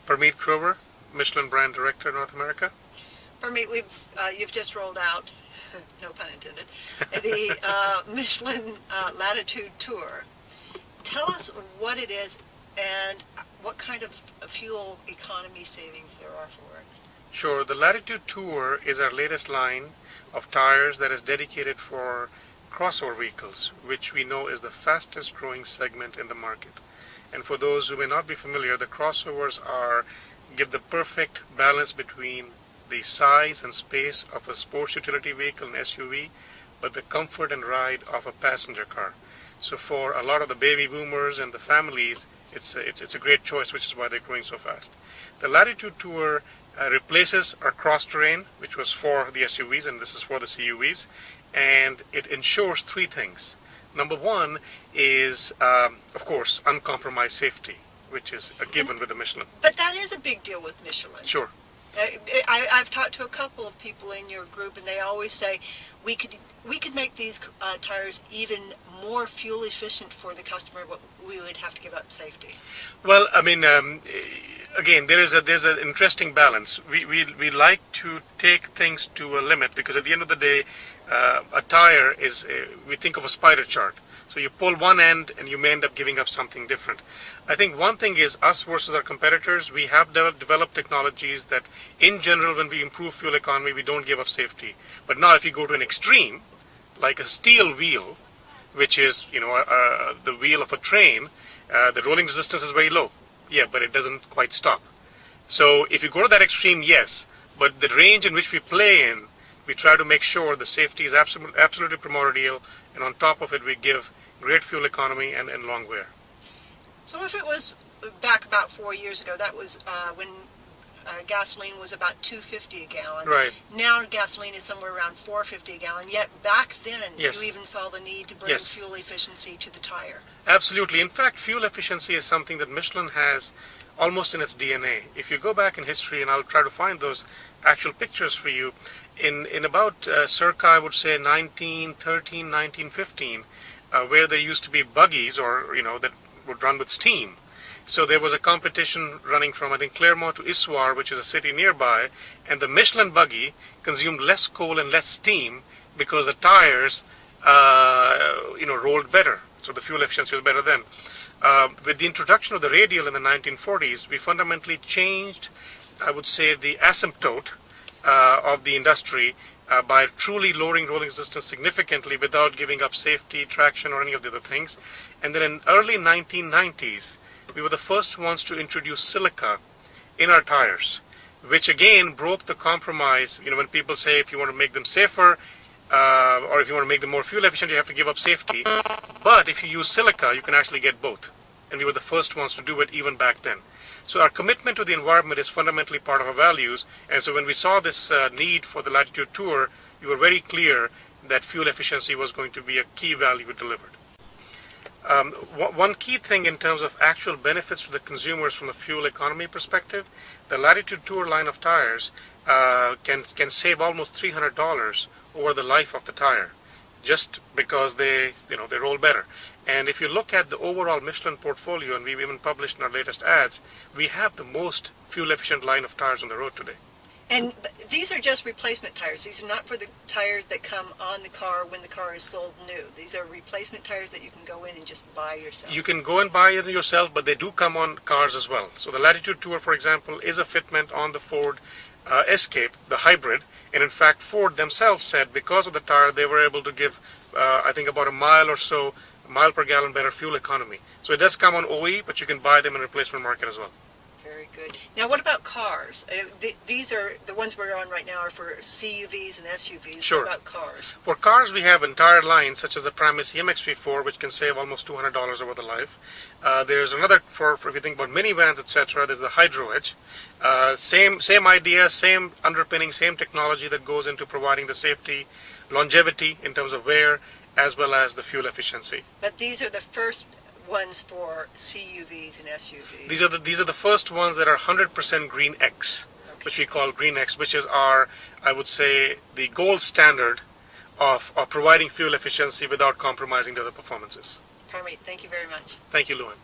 Parmeet Grover, Michelin Brand Director, North America. Parmeet, you've just rolled out, no pun intended, the Michelin Latitude Tour. Tell us what it is and what kind of fuel economy savings there are for it. Sure. The Latitude Tour is our latest line of tires that is dedicated for crossover vehicles, which we know is the fastest growing segment in the market. And for those who may not be familiar, the crossovers give the perfect balance between the size and space of a sports utility vehicle, an SUV, but the comfort and ride of a passenger car. So for a lot of the baby boomers and the families, it's a great choice, which is why they're growing so fast. The Latitude Tour replaces our cross-terrain, which was for the SUVs, and this is for the CUVs, and it ensures three things. Number one is, of course, uncompromised safety, which is a given with the Michelin. But that is a big deal with Michelin. Sure. I've talked to a couple of people in your group, and they always say we could make these tires even more fuel efficient for the customer, but we would have to give up safety. Well, I mean, again, there's an interesting balance. We like to take things to a limit, because at the end of the day, a tire is we think of a spider chart. So you pull one end and you may end up giving up something different. I think one thing is us versus our competitors. We have developed technologies that, in general, when we improve fuel economy, we don't give up safety. But now if you go to an extreme, like a steel wheel, which is, the wheel of a train, the rolling resistance is very low. Yeah, but it doesn't quite stop. So if you go to that extreme, yes, but the range in which we play in, we try to make sure the safety is absolutely primordial, and on top of it, we give great fuel economy and long wear. So if it was back about 4 years ago, that was when gasoline was about $2.50 a gallon. Right. Now gasoline is somewhere around $4.50 a gallon. Yet back then, yes, you even saw the need to bring yes, fuel efficiency to the tire. Absolutely. In fact, fuel efficiency is something that Michelin has almost in its DNA. If you go back in history, and I'll try to find those actual pictures for you, in about circa, I would say, 1913, 1915, where there used to be buggies, or that would run with steam. So there was a competition running from, I think, Clermont to Issoire, which is a city nearby, and the Michelin buggy consumed less coal and less steam because the tires, rolled better. So the fuel efficiency was better then. With the introduction of the radial in the 1940s, we fundamentally changed, I would say, the asymptote of the industry by truly lowering rolling resistance significantly without giving up safety, traction, or any of the other things. And then in early 1990s, we were the first ones to introduce silica in our tires, which again broke the compromise. When people say if you want to make them safer, or if you want to make them more fuel efficient, you have to give up safety. But if you use silica, you can actually get both. And we were the first ones to do it even back then. So our commitment to the environment is fundamentally part of our values. And so when we saw this need for the Latitude Tour, we were very clear that fuel efficiency was going to be a key value delivered. One key thing in terms of actual benefits to the consumers from a fuel economy perspective, the Latitude Tour line of tires can save almost $300 over the life of the tire, just because they roll better. And if you look at the overall Michelin portfolio, and we've even published in our latest ads, we have the most fuel efficient line of tires on the road today. And these are just replacement tires. These are not for the tires that come on the car when the car is sold new. These are replacement tires that you can go in and just buy yourself. You can go and buy it yourself, but they do come on cars as well. So the Latitude Tour, for example, is a fitment on the Ford Escape, the hybrid. And in fact, Ford themselves said because of the tire, they were able to give, I think, about a mile per gallon better fuel economy. So it does come on OE, but you can buy them in the replacement market as well. Very good. Now, what about cars? These are the ones we're on right now are for CUVs and SUVs. Sure. What about cars? For cars, we have entire lines such as the Primus MX-V4, which can save almost $200 over the life. There's another for if you think about minivans, etc. There's the Hydro Edge. Same idea, same underpinning, same technology that goes into providing the safety, longevity in terms of wear, as well as the fuel efficiency. But these are the first ones for CUVs and SUVs. These are the first ones that are 100% Green X, okay, which we call Green X, which is our, I would say, the gold standard of providing fuel efficiency without compromising the other performances. Parmeet, thank you very much. Thank you, Luan.